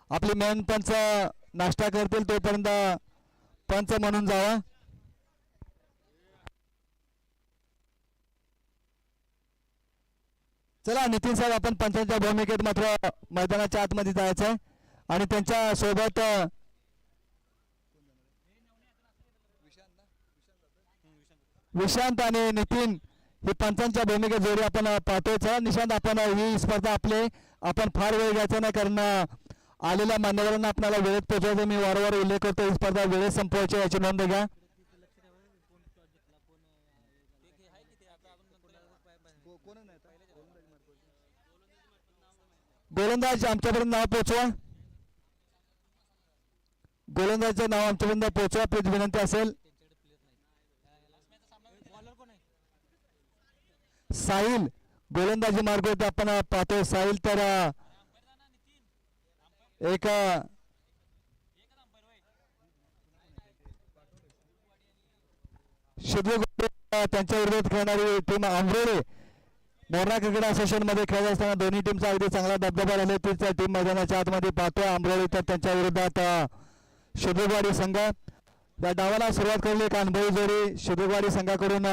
आपले मेन पंच नाश्ता करतील तोपर्यंत पंच म्हणून जावा. चला नितीन साहेब, आपण पंचांच्या भूमिकेत मात्र मैदानाच्या आतमध्ये जायचं आणि त्यांच्या सोबत विशांत आणि नितीन ही पंचांच्या भूमिकेत जोडी आपण पाहतोय. चला निशांत, आपण ही स्पर्धा आपण फार वेळ घ्यायचा नाही, कारण आलेल्या मान्यवरांना आपल्याला वेळेत पोहोचवायचा मी वारंवार उल्लेख करतो. ही स्पर्धा वेळेत संपवायची याची नोंद घ्या. गोलंदाज आमच्यापर्यंत नाव पोहोचवा. गोलंदाजचं नाव आमच्यापर्यंत पोहोचवा प्लीज, विनंती असेल. साहिल गोलंदाजी मार्ग आपण पाहतोय. साहिल तर एक त्यांच्या विरोधात खेळणारी team Ambole Morna cricket association मध्ये खेळत असताना दोन्ही टीमचा अगदी चांगला दबदबा राहिले. तीच टीम मैदानाच्या आतमध्ये पाहतोय. आंबोळे तर त्यांच्या विरोधात शुद्रवाडी संघ. या डावाला सुरुवात करली एक अनुभवी जोडी शुद्रवाडी संघाकडून.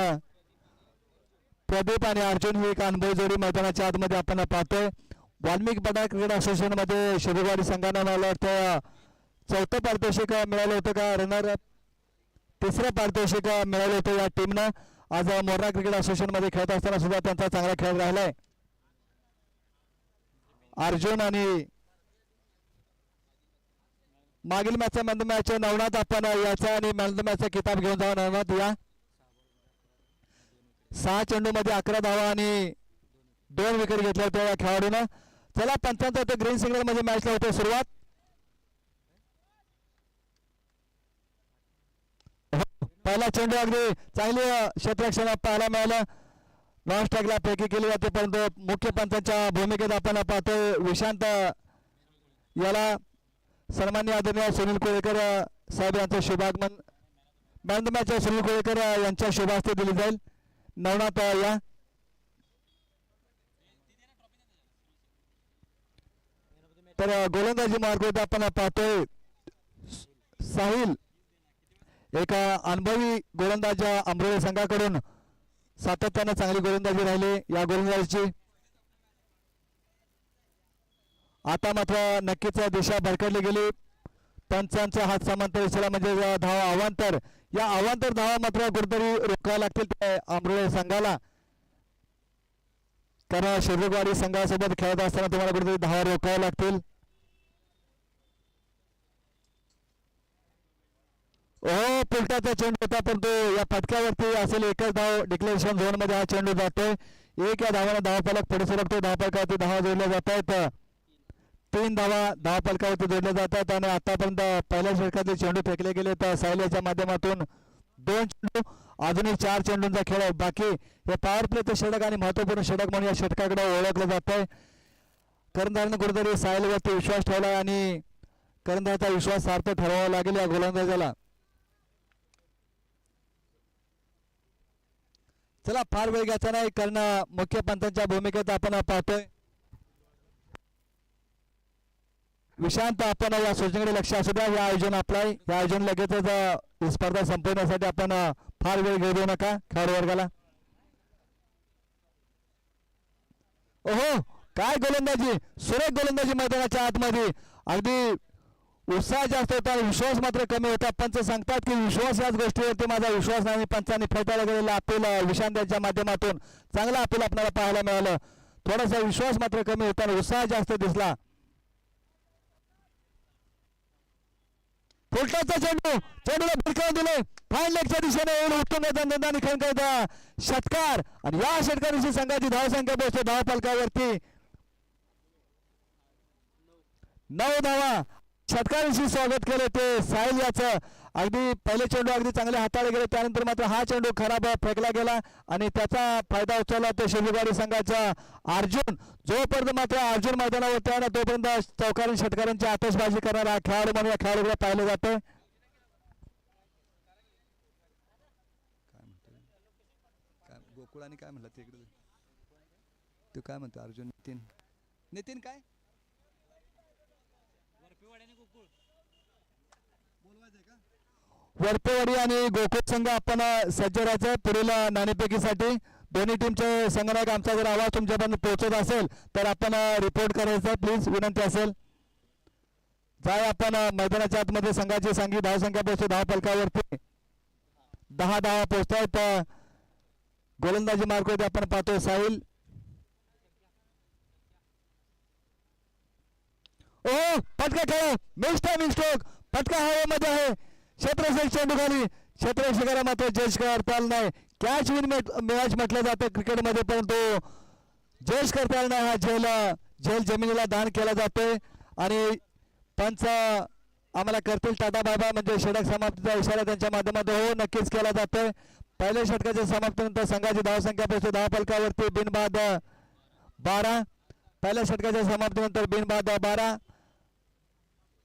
प्रदीप आणि अर्जुन ही एक अनुभवी जोडी मैदानाच्या आतमध्ये आपण पाहतोय. वाल्मिक बडा क्रिकेट असोसिएशन मध्ये शुद्रवाडी संघानं मला तर चौथं पारितोषिक मिळालं होतं का, रनर तिसरं पारितोषिक मिळालं होतं या टीमनं. आज मोरणा क्रिकेट असोसिएशन मध्ये खेळत असताना सुद्धा त्यांचा चांगला खेळ राहिलाय. अर्जुन आणि मागील मॅचचा मॅन द मॅच नवनाथ, आपण याचा आणि मॅन द मॅचचा किताब घेऊन जावा. नवनाथ या. 6 चेंडू मध्ये 11 धावा आणि 2 विकेट घेतल्या होत्या या खेळाडूनं. चला पंचांचा होते ग्रीन सिग्नल मध्ये मॅचला होते सुरुवात. पहिला चेंडू अगदी चांगली क्षेत्ररक्षण पाहायला मिळालं. नॉन स्ट्राईकला पैकी केली जाते, परंतु मुख्य पंचांच्या भूमिकेत आपण पाहतोय विशांत याला सन्माननीय आदरणीय सुनील कोळेकर साहेब यांचं शुभागमन man the match Sunil Kolekar यांच्या शुभास्ते दिली जाईल. नवनाथ या. तर गोलंदाजी मार्ग आपण पाहतोय साहिल एक अनुभवी गोलंदाज आंबोळे संघाकडून सातत्याने चांगली गोलंदाजी राहिली या गोलंदाजीची. आता मात्र नक्कीच दिशा भरकडली गेली. पंचांचा हात समांतर दिशेला म्हणजे धावा अवांतर. या अवांतर धावा मात्र कुठेतरी रोखायला लागतील आंबोळे संघाला, कारण शिरवाडी संघासोबत खेळत असताना तुम्हाला कुठेतरी धावा रोखाव्या लागतील. ओ पुलटाचा चेंडू होता, परंतु या फटक्यावरती असेल एकच धाव. डिक्लेरेशन झोन मध्ये हा चेंडू जातोय. एक या धावाने धावफलक पुढे सरकतो. धावफलकावरती धावा जोडल्या जात आहेत. 3 धावा धावफलकावरती जोडल्या जातात आणि आतापर्यंत पहिल्या षटकातील चेंडू फेकले गेले तर सायल्याच्या माध्यमातून 2 चेंडू, अजूनही 4 चेंडूंचा खेळ बाकी. हे पॉवर प्लेचं षटक आणि महत्वपूर्ण षटक म्हणून या षटकाकडे ओळखलं जात आहे. कर्णधारानं कुठेतरी सायलवरती विश्वास ठेवला आणि कर्णधाराचा विश्वास सार्थ ठरवावा लागेल या गोलंदाजाला. चला फार वेळ घ्यायचा नाही, कारण मुख्य पंचांच्या भूमिकेत आपण पाहतोय विशांत. आपण या सूचनेकडे लक्ष असू द्या. हे आयोजन आपलं हे आयोजन लगेचच स्पर्धा संपवण्यासाठी आपण फार वेळ घेऊ देऊ नका खेळाडू वर्गाला. ओहो काय गोलंदाजी, सुरेख गोलंदाजी मैदानाच्या आतमध्ये. अगदी उत्साह जास्त होता, विश्वास मात्र कमी होता. पंच सांगतात की विश्वास याच गोष्टीवरती माझा विश्वास नाही. पंचांनी फेटाळला गेलेला अपील विशांत यांच्या माध्यमातून चांगला अपील आपल्याला पाहायला मिळालं. थोडासा विश्वास मात्र कमी होता आणि उत्साह जास्त दिसला. फुलटाचा चेंडूला भिरकावून दिले. फाईन लेगच्या दिशेने येऊन उत्तम निखळकर षटकार आणि या षटकाराची संघाची धावसंख्या पोहोचते धावफलकावरती 9 धावा. षटकाराशी स्वागत केले ते साहिल याचं. अगदी पहिले चेंडू अगदी चांगले हाताळले गेले, त्यानंतर मात्र हा चेंडू खराब फेकला गेला आणि त्याचा फायदा उचलला तो शिवगाडी संघाचा अर्जुन. जोपर्यंत मात्र अर्जुन मैदानावरती आहे ना तोपर्यंत चौकार षटकारांची आतषबाजी करणारा खेळाडू म्हणून या खेळाडूला पाहिलं जातं. गोकुळाने काय म्हणलं तिकडे तू काय म्हणतो अर्जुन? नितीन काय वरपेवाडी आणि गोकुळ संघ आपण सज्ज राहायचं पुढील नाणेफेकीसाठी. दोन्ही टीमचे संघनायक आमचा जर आवाज तुमच्यापर्यंत पोहोचत असेल तर आपण रिपोर्ट करायचा प्लीज विनंती असेल. जाय आपण मैदानाच्या आतमध्ये संघाची सांगी धावसंख्या पोहोचते धाव फलकावरती 10 धावा पोहोचतायत. गोलंदाजी मार्गावरती आपण पाहतोय साहिल. ओ फटका खेळ मिस्टेक फटका हवेमध्ये आहे. क्षेत्ररक्षक चेंडू खाली क्षेत्ररक्षकाला मात्र जज करता आलं नाही. कॅच विन मॅच म्हटलं जातं क्रिकेटमध्ये परंतु जज करता आलं नाही. हा झेल जमिनीला दान केला जातोय आणि पंच आम्हाला करतील टाटा बाबा म्हणजे षटक समाप्तीचा इशारा त्यांच्या माध्यमातून हो नक्कीच केला जातोय. पहिल्या षटकाच्या समाप्तीनंतर संघाची धावसंख्या पोहोचते धाव फलकावरती बिनबाद 12. पहिल्या षटकाच्या समाप्तीनंतर बिनबाद 12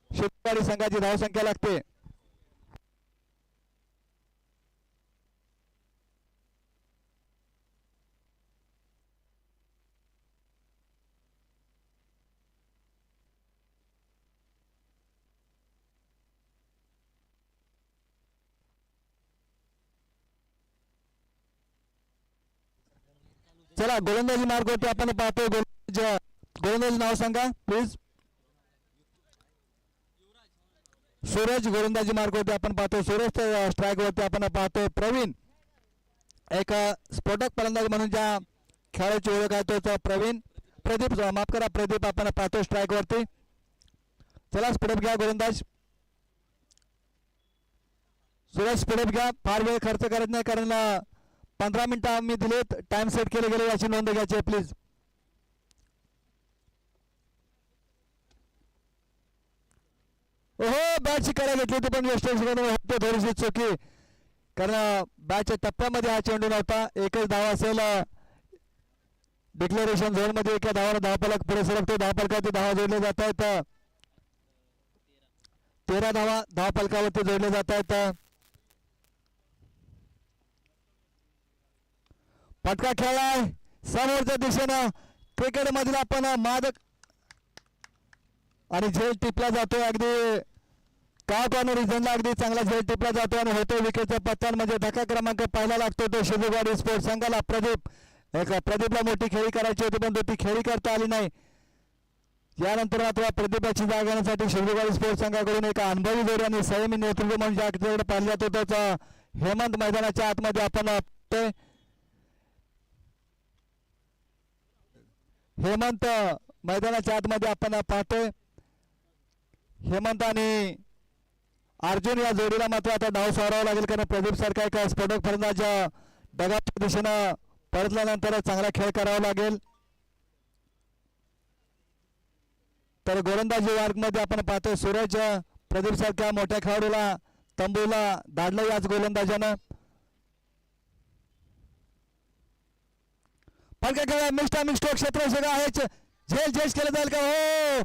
शुक्रवारी संघाची धावसंख्या लागते. चला गोलंदाजी मार्ग होते आपण पाहतो. गोलंदाजी नाव सांगा प्लीज. सूरज गोलंदाजी मार्ग होते आपण पाहतो. सूरज स्ट्राईक वरती आपण पाहतो. प्रवीण एक स्फोटक फलंदाज म्हणून ज्या खेळाची ओळख आहे तो प्रदीप माफ करा प्रदीप आपण पाहतो स्ट्राईक वरती. चला स्फोटक घ्या गोलंदाज. सूरज स्फोटक घ्या. फार वेळ खर्च करत नाही कारण 15 मिनिटं आम्ही दिलेत. टाइम सेट केले गेले याची नोंद घ्यायची प्लीज. ओहो बॅटची करा घेतली होती पण होते थोडीशी चुकी कारण बॅटच्या टप्प्यामध्ये हा चेंडू नव्हता. एकच धाव असेल. डिक्लेरेशन झोन मध्ये एका धावाला धावफलक पुढे सरकतो. धावफलकावरती धावा जोडल्या जात आहेत. 13 धावा धावफलकावरती जोडल्या जात आहेत. फटका खेळलाय समोरच्या दिशेनं. क्रिकेट मधील आपण मादक आणि झेल टिपला जातोय. अगदी का कॉर्नर रिजनला अगदी चांगला झेल टिपला जातो आणि होतो विकेटचा पत्ता म्हणजे धक्का क्रमांक पहिला लागतो तो शिवगाडी स्पोर्ट्स संघाला. प्रदीपला मोठी खेळी करायची होती पण ती खेळी करता आली नाही. यानंतर मात्र प्रदीपाची जागा घेण्यासाठी शिवगाडी स्पोर्ट्स संघाकडून एक अनुभवी जोडी आणि संयमी नेतृत्व म्हणून ज्याकडे पाहिलं जातो त्याचा हेमंत मैदानाच्या आतमध्ये आपण हेमंत मैदानाच्या आतमध्ये आपण पाहतोय. हेमंत आणि अर्जुन या जोडीला मात्र आता डाव सारावा लागेल कारण प्रदीप सारखा एक स्फोटक फलंदाज डगाच्या दिशेनं परतल्यानंतर चांगला खेळ करावा लागेल. तर गोलंदाजी वर्ग मध्ये आपण पाहतोय सूरज प्रदीप सारख्या मोठ्या खेळाडूला तंबूला धाडलं याच गोलंदाजानं. फलका खेळा मिस्टेक क्षेत्ररक्षक आहे. झेल केलं जाईल का हो.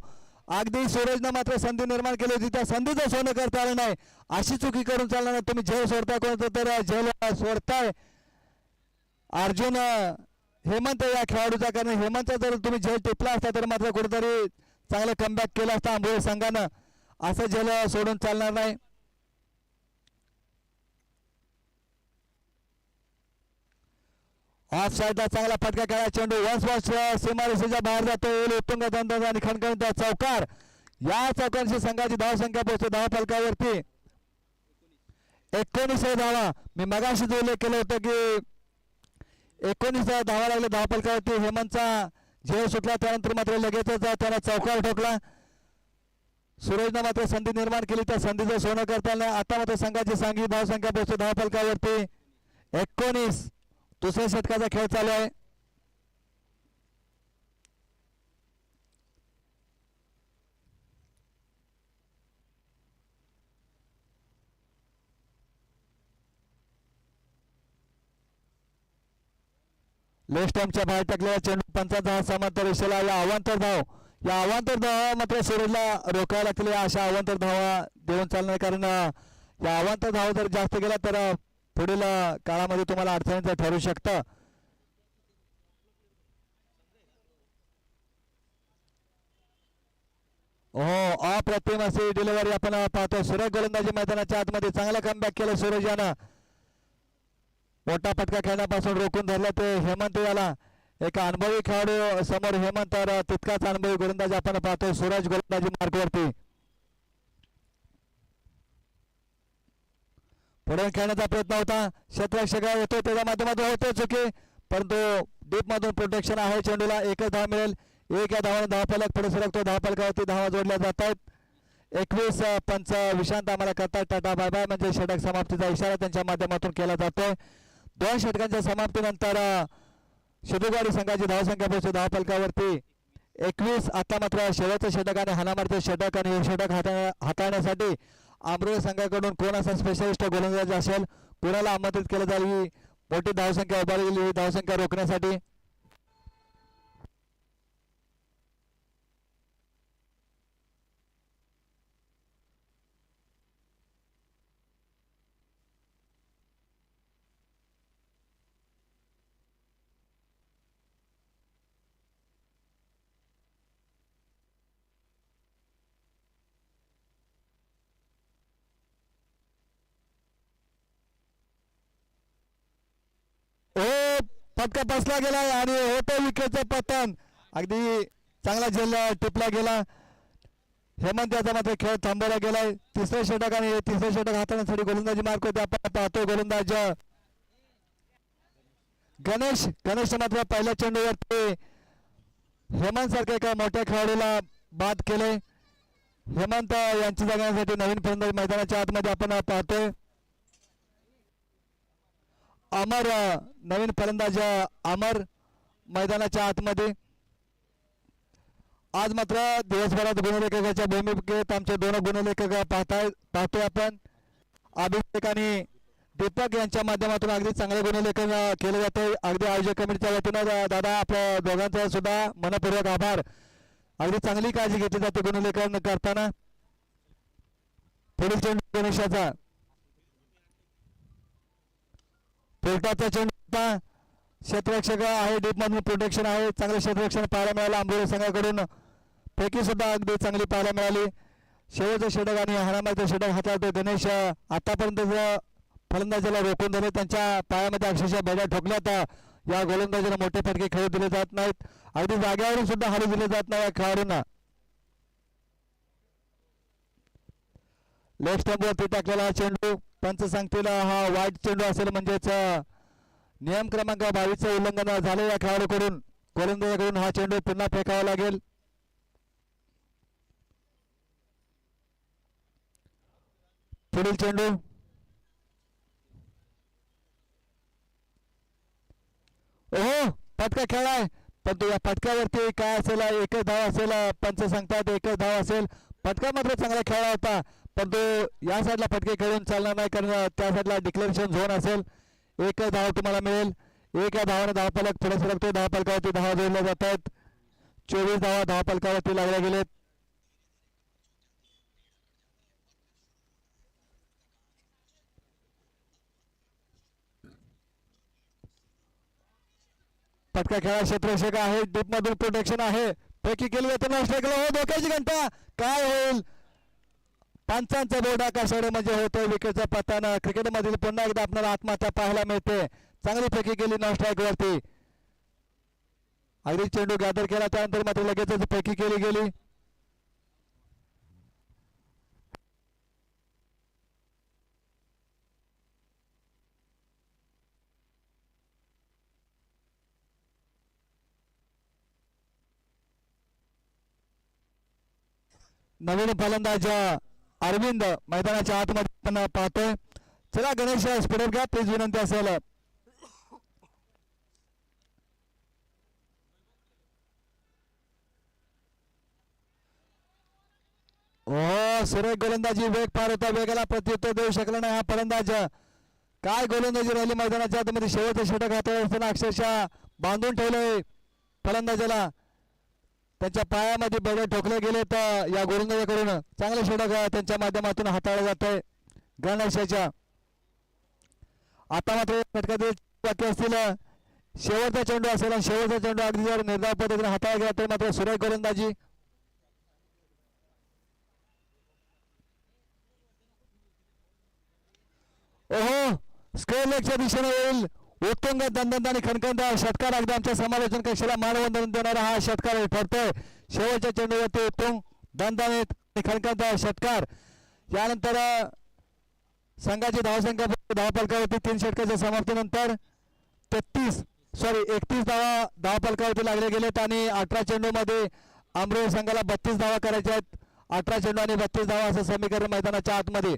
अगदी सूरजनं मात्र संधी निर्माण केली होती त्या संधीचं सोनं करता आलं नाही. अशी चुकी करून चालणार नाही. तुम्ही झेल सोडताय कोणतं तर झेल सोडताय अर्जुन हेमंत या खेळाडूचा कारण हेमंतचा जर तुम्ही झेल टिपला असता तर मात्र कुठेतरी चांगलं कमबॅक केलं असतं आंबोळी संघानं. असं झेल सोडून चालणार नाही. ऑफ साईडला चांगला फटका खेळा. चेंडू वन्स सीमारेषेच्या बाहेर जातो. उत्तुंग दंड आणि खणखणीत चौकार. या चौकांशी संघाची धावसंख्या पोहोचते धाव फलकावरती 19 धावा. मी मगाशी उल्लेख केलं होतं की 19 धावा लागले धाव फलकावरती. हेमंतचा झेल सुटला त्यानंतर मात्र लगेचच त्याला चौकार ठोकला. सूरजनं मात्र संधी निर्माण केली त्या संधीचं सोनं करताना आता मात्र संघाची सांघिक धावसंख्या पोहोचते धाव फलकावरती 19. दुसऱ्या षटकाचा खेळ चालू आहे. लेफ्ट स्टंपच्या बाहेर टाकलेला चेंडू पंचाचा समांतर दिशेला या अवांतर धावा मात्र सूरजला रोखायला लागतील. अशा अवांतर धावा देऊन चालणार कारण या अवांतर धावा जर जास्त गेला तर पुढील काळामध्ये तुम्हाला अडचणीचं ठरू शकतं. हो, अप्रतिम अशी डिलिव्हरी आपण पाहतोय. सुरेख गोलंदाजी मैदानाच्या आतमध्ये चांगला कमबॅक केलं सूरज यानं. मोठा फटका खेळण्यापासून रोखून धरला ते हेमंत याला. एक अनुभवी खेळाडू समोर हेमंत, तर तितकाच अनुभवी गोलंदाज आपण पाहतोय सूरज गोलंदाजी मार्कवरती. पुढे खेळण्याचा प्रयत्न होता, क्षेत्ररक्षक येतो त्याच्या माध्यमातून होते चुकी, परंतु डीप मधून प्रोटेक्शन आहे. चेंडूला एकच धाव मिळेल. एक या धावाने धावफलक पुढे सरकतो. धावफलकावरती धावा जोडल्या जात आहेत. 21 पंच विश्रांत आम्हाला करतात. टाटा बाय बाय म्हणजे षटक समाप्तीचा इशारा त्यांच्या माध्यमातून केला जातोय. 2 षटकांच्या समाप्तीनंतर शिदुगाडी संघाची धावसंख्या पोहोचते धावफलकावरती 21. आता मात्र शेवटचं षटक आणि हाणामारीचं षटक, आणि हे षटक हाताळण्यासाठी आंबरोळी संघाकडून कोण असा स्पेशलिस्ट गोलंदाज असेल, कोणाला आमंत्रित केलं जाईल ही मोठी धावसंख्या उभारली गेली. ही धावसंख्या रोखण्यासाठी फटका बसला गेला आणि होतं विकेटचं पतन. अगदी चांगला झेल टिपला गेला. हेमंत याचा मात्र खेळ थांबवला गेलाय. तिसरे षटक आणि तिसरे षटक हाताळण्यासाठी गोलंदाजी मार्क होते. आपण पाहतो गोलंदाज गणेश मात्र पहिल्या चेंडूवरती हेमंत सारख्या एका मोठ्या खेळाडूला बाद केले. हेमंत यांची जागण्यासाठी नवीन फलंदाज मैदानाच्या आतमध्ये आपण पाहतोय. अमर नवीन फलंदाज अमर मैदानाच्या आतमध्ये. आज मात्र दिवसभरात गुणलेखकाच्या भूमिकेत आमचे 2 गुणलेखक पाहतोय आपण. अभिषेक आणि दीपक यांच्या माध्यमातून अगदी चांगले गुणलेखन केले जाते. अगदी आयोजक कमिटीच्या वतीनं दादा आपल्या दोघांचा सुद्धा मनपूर्वक आभार. अगदी चांगली काळजी घेतली जाते गुणलेखन करताना. पुढील चेंडू गणेशाचा, पोलटाचा चेंडू, क्षेत्ररक्षक आहे, डीप मधून प्रोटेक्शन आहे. चांगले क्षेत्ररक्षण पाहायला मिळालं आंबोली संघाकडून. पैकी सुद्धा अगदी चांगली पाहायला मिळाली. शेवटचं षटक आणि हाणामारीचं षटक हाताळतो गणेश. आतापर्यंत फलंदाजाला रोखून धरले, त्यांच्या पायामध्ये अक्षरशः बेड्या ठोकल्यात. या गोलंदाजाला मोठे फटके खेळू दिले जात नाहीत. अगदी जाग्यावरून सुद्धा हलू दिले जात नाही या खेळाडूंना. लेफ्ट स्टंपवरती टाकलेला हा चेंडू, पंच सांगतील हा वाईट चेंडू असेल, म्हणजेच नियम क्रमांक 22चं उल्लंघन झाले या खेळाडूकडून. गोलंदाजाकडून हा चेंडू पुन्हा फेकावा लागेल. पुढील चेंडू, ओहो फटका खेळाय, परंतु या फटक्यावरती काय असेल, एकच धाव असेल. पंच सांगतात एकच धाव असेल. फटका मात्र चांगला खेळला होता, परंतु या साईडला फटके खेळून चालणार नाही, कारण त्या साईडला डिक्लेरेशन झोन असेल. एक धाव तुम्हाला मिळेल. एक या धावाने धावफलक पुढे सरकतो. धावफलकावरती धावा जोडल्या जात आहेत. 24 धावा धावफलकावरती लागल्या गेलेत. फटका खेळा, क्षेत्ररक्षक आहे, डीप मधून प्रोटेक्शन आहे. पैकी केली जाते नष्ट केलं. हो धोक्याची घंटा, काय होईल? पंचांचा बोर्ड आकाशाकडे म्हणजे होतो विकेटचा पतन. क्रिकेटमधील पुन्हा एकदा आपल्याला आत्महत्या पाहायला मिळते. चांगली पैकी केली नॉन स्ट्राईक वरती. अगदी चेंडू गॅदर केला, त्यानंतर मात्र लगेचच पैकी केली गेली. नवीन फलंदाज अरविंद मैदानाच्या आतमध्ये आपण पाहतोय. चला गणेश स्पीडअप घ्या प्लीज, विनंती असेल. हो सुरेख गोलंदाजी, वेग फार होता, वेगाला प्रत्युत्तर देऊ शकला नाही हा फलंदाज. काय गोलंदाजी राहिली मैदानाच्या आतमध्ये. शेवटचं षटक हाताळत असताना अक्षरशः बांधून ठेवलंय फलंदाजाला. त्यांच्या पायामध्ये बेडे ठोकले गेले तर या गोलंदाजाकडून चांगले षटक त्यांच्या माध्यमातून हाताळलं जात आहे गणेशाच्या. आता मात्र षटकातील बाकी असतील, शेवटचा चेंडू असेल आणि शेवटचा चेंडू अगदी जर निर्धाव पद्धतीने हाताळला गेला तर मात्र सुरेख गोलंदाजी. ओहो स्क्वेअर लेगच्या दिशेने येईल उत्तुंग दणदणीत आणि खणखणीत षटकार. अगदी आमच्या समालोचन कक्षाला मानवंदन देणारा हा षटकार ठरतोय. शेवटच्या चेंडूवरती उत्तुंग दणदणीत आणि खणखणीत षटकार. यानंतर संघाची धावसंख्या धावफलकावरती 3 षटकाच्या समाप्तीनंतर 31 धावफलकावरती लागले गेलेत आणि 18 चेंडूमध्ये आंबरोळी संघाला 32 धावा करायच्या आहेत. 18 चेंडू आणि 32 धावा असं समीकरण मैदानाच्या आतमध्ये.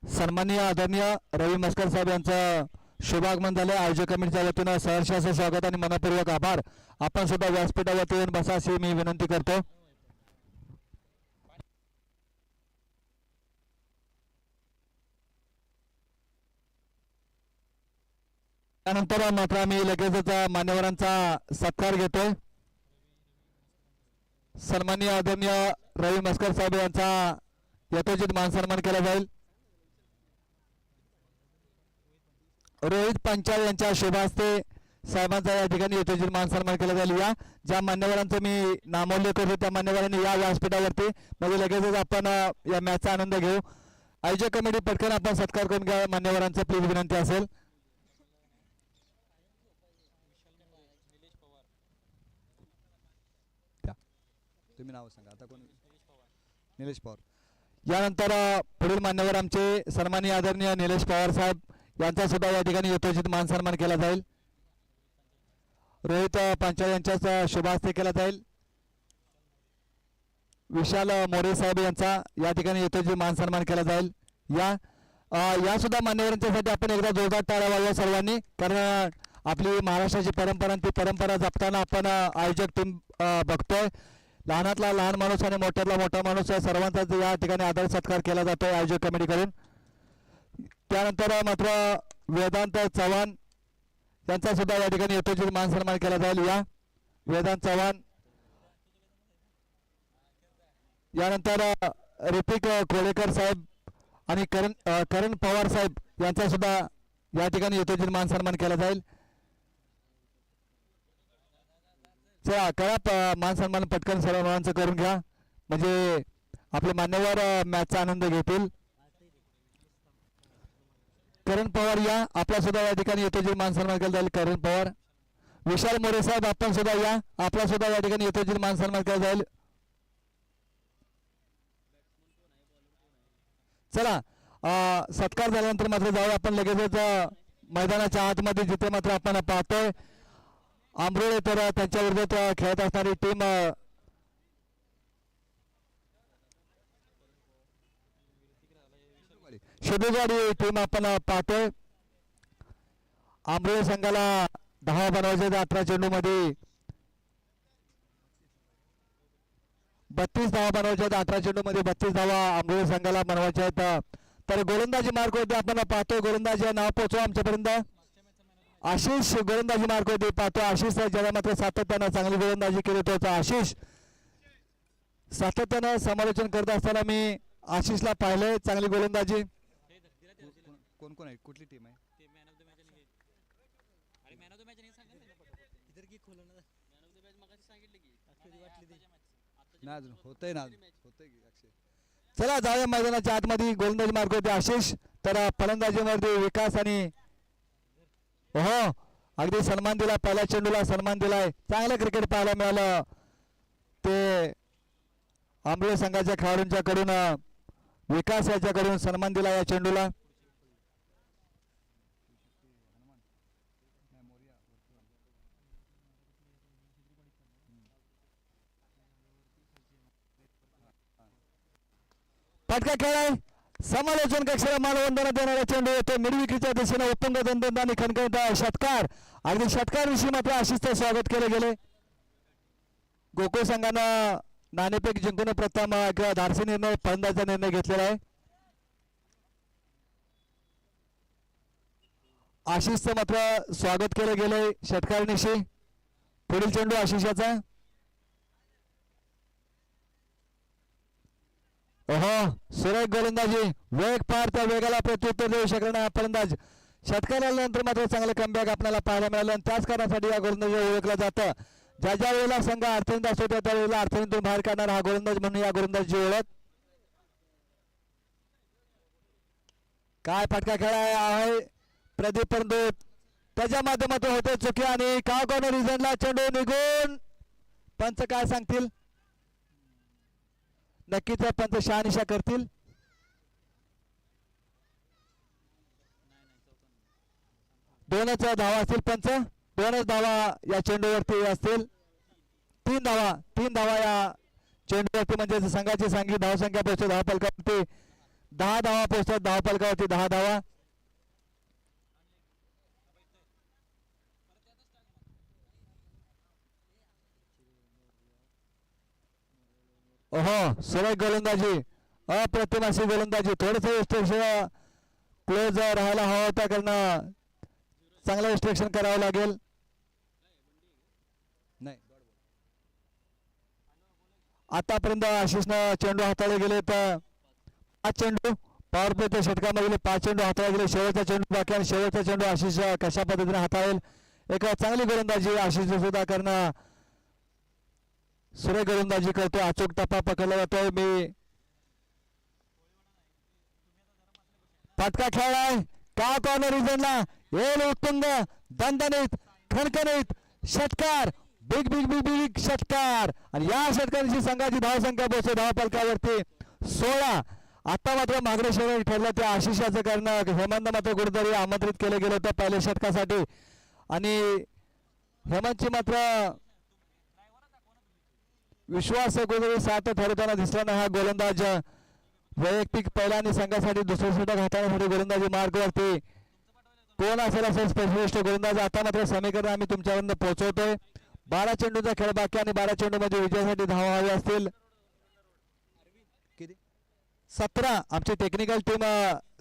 सन्माननीय आदरणीय रवी मस्कर साहेब यांचं शुभागमन झाले. आयोजक कमिटीच्या वतीनं सहर्ष असं स्वागत आणि मनपूर्वक आभार. आपण सुद्धा व्यासपीठावरती येऊन बसा अशी मी विनंती करतो. त्यानंतर मात्र आम्ही लगेचच मान्यवरांचा सत्कार घेतोय. सन्माननीय आदरणीय रवी मस्कर साहेब यांचा यथोचित मान सन्मान केला जाईल. रोहित पंचाल यांच्या शुभास्ते साहेबांचा या ठिकाणी यथोचित मान सन्मान केला जाईल. या ज्या मान्यवरांचं मी नामोल्लेख करतो त्या मान्यवरांनी या व्यासपीठावरती म्हणजे लगेचच आपण या मॅचचा आनंद घेऊ. आयोजक कमिटी पटकन आपण सत्कार करून घ्या मान्यवरांचा प्लीज विनंती असेल. तुम्ही नाव सांगा आता. कोण? निलेश पवार. यानंतर पुढील मान्यवर आमचे सन्माननीय आदरणीय निलेश पवार साहेब यांचा सुद्धा या ठिकाणी यथोचित मान सन्मान केला जाईल. रोहित पंचाल यांच्याच शुभास्ते केला जाईल. विशाल मोरे साहेब यांचा या ठिकाणी यथोचित मान सन्मान केला जाईल. या सुद्धा मान्यवरांच्यासाठी आपण एकदा जोरदार टाळ्या वाजवा सर्वांनी. कारण आपली महाराष्ट्राची परंपरा ती परंपरा जपताना आपण आयोजक टीम बघतोय. लहानातला लहान माणूस आणि मोठ्यातला मोठा माणूस सर्वांचा या ठिकाणी आदर सत्कार केला जातोय आयोजक कमिटीकडून. त्यानंतर मात्र वेदांत चव्हाण यांचा सुद्धा या ठिकाणी यथोचित मान सन्मान केला जाईल. या वेदांत चव्हाण. यानंतर ऋतिक कोळेकर साहेब आणि करण पवार साहेब यांचा सुद्धा या ठिकाणी यथोचित मान सन्मान केला जाईल. चला करा मान सन्मान पटकन सर्वांचं करून घ्या म्हणजे आपले मान्यवर मॅचचा आनंद घेतील. करण पवार या आपला सुद्धा या ठिकाणी यथोचित मान सन्मान केला जाईल. करण पवार. विशाल मोरे साहेब आपण सुद्धा या आपला सुद्धा या ठिकाणी यथोचित मान सन्मान केला जाईल. चला सत्कार झाल्यानंतर मात्र जाऊ आपण लगेचच मैदानाच्या आतमध्ये जिथे मात्र आपण पाहतोय आंबरोळे तर त्यांच्या विरोधात खेळत असणारी टीम शुभेगाडी टीम आपण पाहतोय. आंबरोळे संघाला 10 बनवायचे 18 चेंडू मध्ये 32 धावा बनवायच्या आहेत. 18 चेंडू मध्ये 32 धावा आंबरोळे संघाला बनवायच्या आहेत. तर गोलंदाजी मार्क होते आपण पाहतोय. गोलंदाजी नाव पोहोचवा आमच्यापर्यंत. आशिष गोलंदाजी मार्क होते पाहतो. आशिष ज्याला मात्र सातत्यानं चांगली गोलंदाजी केली होती. आशिष सातत्यानं समालोचन करत असताना मी आशिषला पाहिले चांगली गोलंदाजी. कोण कोण आहे कुठली टीम आहे? होतंय ना होतंय. चला जाऊया मैदानाच्या आतमध्ये. गोलंदाजी मार्क होते आशिष. तर फलंदाजीमध्ये विकास आणि हो अगदी सन्मान दिला. पहिल्या चेंडूला सन्मान दिलाय. चांगलं क्रिकेट पाहायला मिळालं. ते आंबोळे संघाच्या खेळाडूंच्या कडून विकास याच्याकडून सन्मान दिला या चेंडूला. फटका खेळ आहे. समालोचन कक्षाला मानवंदना देणारा चेंडू येतो मिडविक्रीच्या दिशेने. उत्तुंग दणदणीत आणि खणखणीत षटकार. अगदी षटकारविषयी मात्र आशिषचं स्वागत केले गेले. गोकुळ संघानं नाणेफेक जिंकून प्रथम किंवा धाडसी निर्णय फलंदाजीचा निर्णय घेतलेला आहे. आशिषचं मात्र स्वागत केले गेले षटकारनिशी. पुढील चेंडू आशिषाचा. ओहो सुरेख गोलंदाजी वेग पार त्या वेगाला प्रत्युत्तर देऊ शकला नाही फलंदाज षटकारानंतर मात्र चांगलं कमबॅक आपल्याला पाहायला मिळालं आणि त्याच कारणासाठी या गोलंदाजीला ओळखलं जातं ज्या ज्या वेळेला संघ अडचणीत असतो त्या त्यावेळेला अडचणीतून बाहेर काढणारा हा गोलंदाज म्हणून या गोलंदाजीची ओळख काय फटका खेळा आहे प्रदीप परंतु त्याच्या माध्यमातून होते चुकी आणि का कॉर्नर रिझनला चेंडू निघून पंच काय सांगतील नक्कीच पंच शहानिशा करतील दोनच धावा असतील पंच दोनच धावा या चेंडूवरती असतील तीन धावा या चेंडूवरती म्हणजे संघाची सांगी धावसंख्या पोहोचते धाव फलकावरती 10 धावा पोहोचतात धाव फलकावरती 10 धावा ओहो सुरेख गोलंदाजी अप्रतिम अशी गोलंदाजी थोडस क्लोज राहायला हवा होता कारण चांगलं रिस्ट्रिक्शन करावं लागेल नाही आतापर्यंत आशिषनं चेंडू हाताळले गेले तर 5 चेंडू पॉवर प्लेच्या षटकामध्ये 5 चेंडू हाताळले गेले शेवटचा चेंडू बाकी आणि शेवटचा चेंडू आशिष कशा पद्धतीने हाताळेल एक चांगली गोलंदाजी आशिष सुद्धा करणं सुरेख गोलंदाजी करतो अचूक टप्पा पकडला जातोय मी फटका खेळलाय का कॉर्नर रिजनला येईल उत्तुंग दणदणीत खणखणीत षटकार बिग बिग बिग बिग षटकार आणि या षटकाराची संघाची धावसंख्या पोहोचते धाव फलकावरती 16 आता मात्र मागरे शेवट ठरलं ते आशिषाचं करणं हेमंत मात्र कुठेतरी आमंत्रित केलं गेलं होतं पहिल्या षटकासाठी आणि हेमंतची मात्र विश्वास कुठेतरी साथ ठरवताना दिसला नाही हा गोलंदाज वैयक्तिक पहिला आणि संघासाठी दुसरं षटक हाताळण्यासाठी गोलंदाजी मार्गवरती कोण असेल असेल स्पेशलिस्ट गोलंदाज आता मात्र समीकरण आम्ही तुमच्यापर्यंत पोहोचवतोय 12 चेंडूचा खेळ बाकी आणि 12 चेंडू मध्ये विजयासाठी धावा हवे असतील 17 आमची टेक्निकल टीम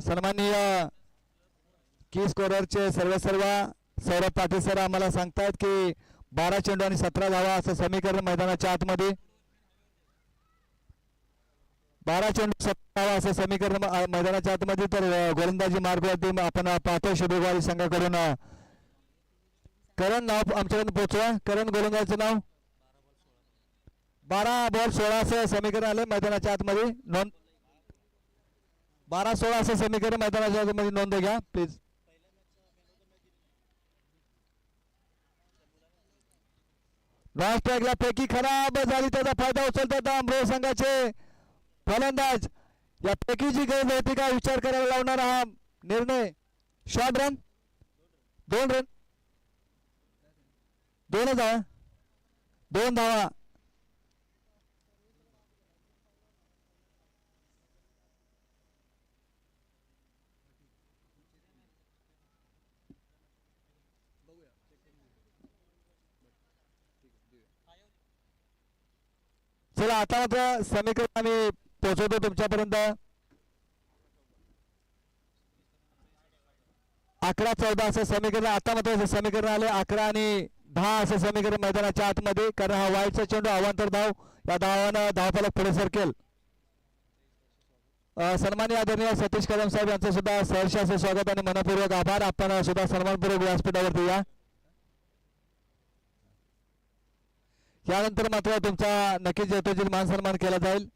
सन्माननीय की स्कोररचे सर्व सौरभ पाटील सर आम्हाला सांगतायत की 12 चेंडू आणि 17 धावा असं समीकरण मैदानाच्या आतमध्ये 12 चेंडू 17 धावा असं समीकरण मैदानाच्या आतमध्ये तर गोलंदाजी मार्गवरती आपण पाहतोय शुभेवाडी संघाकडून करण नाव आमच्याकडून पोहोचवा करण गोलंदाजीचं नाव 12 बॉल 16 असं समीकरण आले मैदानाच्या आतमध्ये नोंद 12-16 असं समीकरण मैदानाच्या आतमध्ये नोंद घ्या प्लीज लास्ट स्ट्राइकला पैकी खराब झाली त्याचा फायदा उचलतात अमरावती संघाचे फलंदाज या पैकीची गरज होती का विचार करायला लावणारा हा निर्णय शॉर्ट रन 2 रन 2 धावा 2 धावा चला आता मात्र समीकरण आम्ही पोहोचवतो तुमच्यापर्यंत 11-14 असं समीकरण आता मात्र समीकरण आले 11 आणि 10 असं समीकरण मैदानाच्या आतमध्ये कारण हा वाईटचा चेंडू अवांतर धाव या धावानं धावफलक पुढे सरकेल सन्माननीय आदरणीय सतीश कदम साहेब यांचं सुद्धा सहर्ष असे स्वागत आणि मनपूर्वक आभार आपण सुद्धा सन्मानपूर्वक व्यासपीठावरती या यानंतर मात्र तुमचा नक्कीच यथोचित मान सन्मान केला जाईल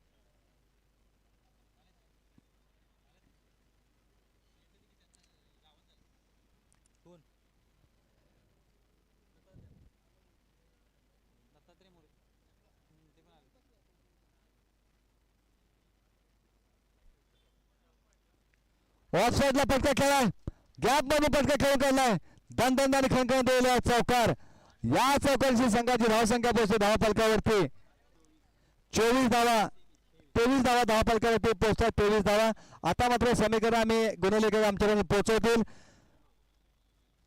ऑफ साइडला फटका खेळाय गॅप मध्ये फटका खेळून काढलाय दणदण आणि खणखण दिलेला चौकार या चौकारची संघाची धावसंख्या पोहोचते धाव फलकावरती 23 धावा 23 धावा धाव फलकावरती पोहोचतात 23 धावा आता मात्र समीकरण आम्ही गुणलेखक आमच्याकडे पोहोचवतील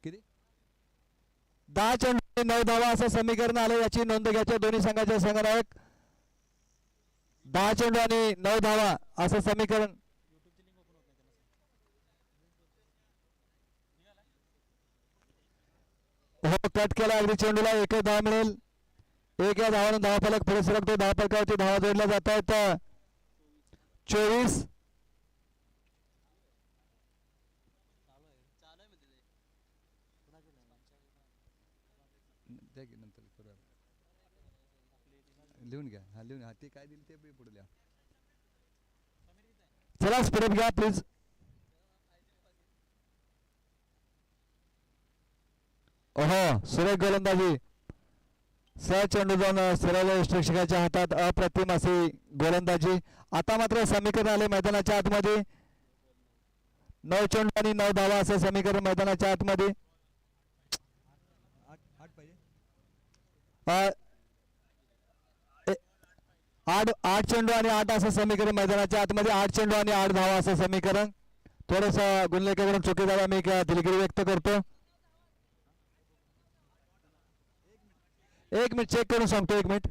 किती 10 चेंडू 9 धावा असं समीकरण आलं याची नोंद घ्यायच्या दोन्ही संघाच्या संघनायक 10 चेंडू आणि 9 धावा असं समीकरण हो कट केला अगदी चेंडूला एकच धाव मिळेल एक या धावानं धावफलक पुढे सरकतो धावफलकावरती धावा जोडल्या जात आहेत 24. लिहून घ्या. हा लिहून ते काय दिलं ते पुढे लिहा. चला स्पीडअप घ्या प्लीज. ओहो सुरेख गोलंदाजी. चेंडू जाऊन सरळ यष्टिक्षकाच्या हातात. अप्रतिम अशी गोलंदाजी. आता मात्र समीकरण आले मैदानाच्या आतमध्ये. 9 चेंडू आणि 9 धावा असं समीकरण मैदानाच्या आतमध्ये. 8 चेंडू आणि 8 असं समीकरण मैदानाच्या आतमध्ये. 8 चेंडू आणि 8 धावा असं समीकरण. थोडंसं गुणलेखकडून चुकी झाला, मी दिलगिरी व्यक्त करतो. 1 मिनिट चेक करून सांगतो. 1 मिनिट.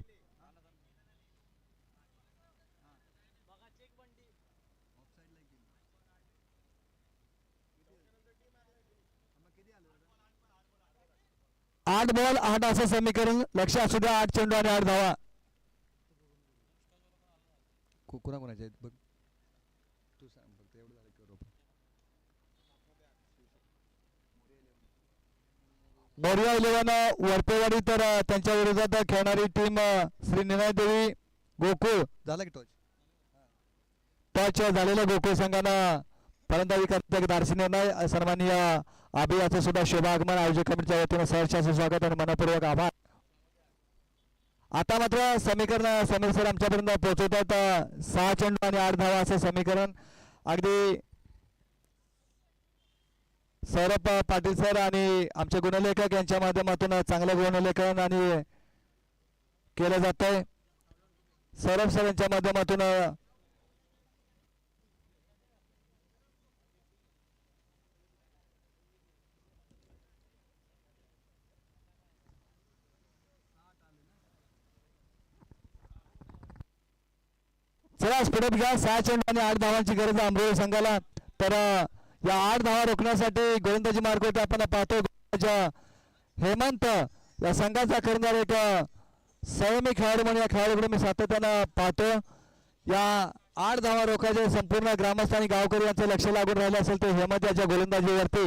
आठ बॉल 8 असं समीकरण. लक्ष असू द्या. 8 चेंडू आणि 8 धावा. कुणा कोणाचे आहेत बघ तू सांग फक्त एवढं झालं करू. मोरिया 11 वरपेवाडी. तर त्यांच्या विरोधात खेळणारी टीम श्री निनायदेवी गोकुळ. झाला की टॉच झालेल्या गोकुळ संघानं फलंदाजी करते. धाडसी निर्णय. सन्माननीय आबी याचं सुद्धा शुभागमन आयोजक कमिटीच्या वतीनं सहर्षाचं स्वागत आणि मनपूर्वक आभार. आता मात्र समीकरण समीर सर आमच्यापर्यंत पोहोचवतात. 6 चेंडू आणि 8 धावा असं समीकरण. अगदी सौरभ पाटील सर आणि आमचे गुणलेखक यांच्या माध्यमातून चांगलं गुणलेखन आणि केलं जात आहे. सौरभ सर यांच्या माध्यमातून चला स्पीडअप घ्या. 6 चेंडू आणि 8 धावांची गरज आहे आंबोली संघाला. तर या 8 धावा रोखण्यासाठी गोलंदाजी मार्ग होते आपण पाहतो. हेमंत या संघाचा करणार एक संयमी खेळाडू म्हणून या खेळाडूकडे मी सातत्यानं पाहतो. या 8 धावा रोखायचे संपूर्ण ग्रामस्थ आणि गावकरी यांचं लक्ष लागून राहिलं असेल तर हेमंत याच्या गोलंदाजीवरती.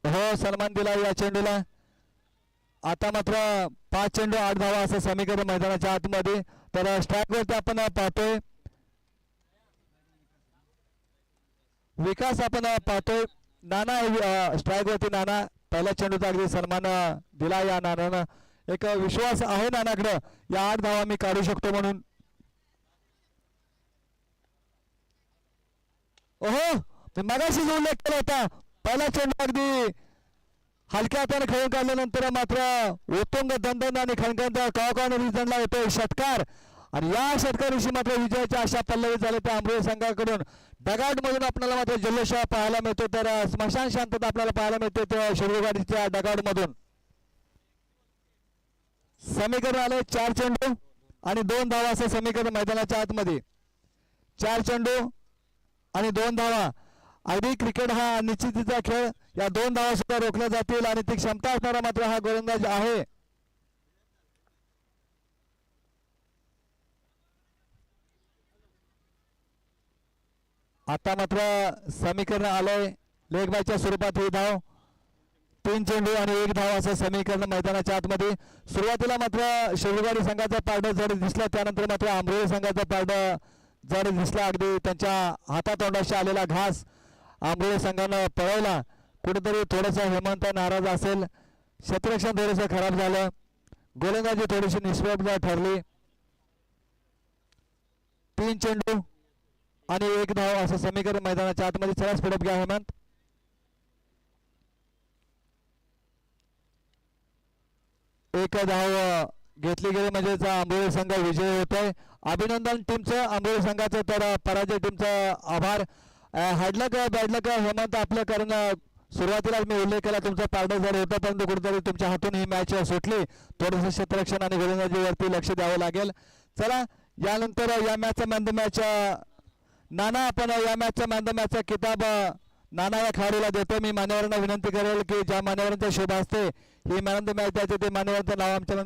हो सन्मान दिला या चेंडूला. आता मात्र 5 चेंडू 8 धावा असं समीकरण मैदानाच्या आतमध्ये. तर स्ट्राईक वरती आपण पाहतोय विकास. आपण पाहतोय नाना स्ट्राईक वरती. नाना पहिल्या चेंडूचा अगदी सन्मान दिला या नानानं. एक विश्वास आहे नानाकडं या 8 धावा मी काढू शकतो म्हणून. ओहो मी मगाशीच उल्लेख केला होता. पहिला चेंडू अगदी हलक्या हाताने खेळून काढल्यानंतर मात्र उत्तुंग दंदन आणि खणखणीत कावकावून रिझनला येतोय षटकार. आणि या षटकाराशी मात्र विजयाच्या आशा पल्लवित झाले त्या आंबोली संघाकडून. डगआउट मधून आपल्याला मात्र जल्लोष पाहायला मिळतो. तर स्मशान शांतता आपल्याला पाहायला मिळते त्या शिरगाडीच्या डगआउट मधून. समीकरण आले 4 चेंडू आणि 2 धावा असं समीकरण मैदानाच्या आतमध्ये. 4 चेंडू आणि 2 धावा. अगदी क्रिकेट हा निश्चितीचा खेळ. या 2 धावा सुद्धा रोखल्या जातील आणि ती क्षमता असणारा मात्र हा गोलंदाज आहे. आता मात्र समीकरण आलंय लेग बायच्या स्वरूपात. ही धाव 3 चेंडू आणि 1 धाव असं समीकरण मैदानाच्या आतमध्ये. सुरुवातीला मात्र शिवगाडी संघाचा पारडं जड दिसला. त्यानंतर मात्र आंबोली संघाचा पारडं जड दिसला. अगदी त्यांच्या हातातोंडाशी आलेला घास आंबोली संघानं पळवला. कुठेतरी थोडंसं हेमंत नाराज असेल. क्षेत्ररक्षण थोडंसं खराब झालं. गोलंदाजी थोडीशी निष्प्रभ ठरली. 3 चेंडू आणि 1 धाव असं समीकरण मैदानाच्या आतमध्ये. चला स्पीडअप घ्या हेमंत. एक धाव घेतली गेली म्हणजेच आंबोली संघ विजय होतोय. अभिनंदन टीमचं आंबोली संघाचं. तर पराजय टीमचं आभार. हाडलक बॅडलक हेमंत आपलं. कारण सुरुवातीला मी उल्लेख केला तुमचं पारडं जड होतं परंतु कुठेतरी तुमच्या हातून ही मॅच सुटली. थोडंसं क्षेत्ररक्षण आणि गोलंदाजीवरती लक्ष द्यावं लागेल. चला यानंतर या मॅचचा मॅन द मॅच नाना आपण या मॅचचा मॅन द मॅचचा किताब नाना या खेळाडूला देतो. मी मान्यवरांना विनंती करेल की ज्या मान्यवरांचा शोभा असते he man of the match द्यायचे ते मान्यवरांचं नाव आमच्या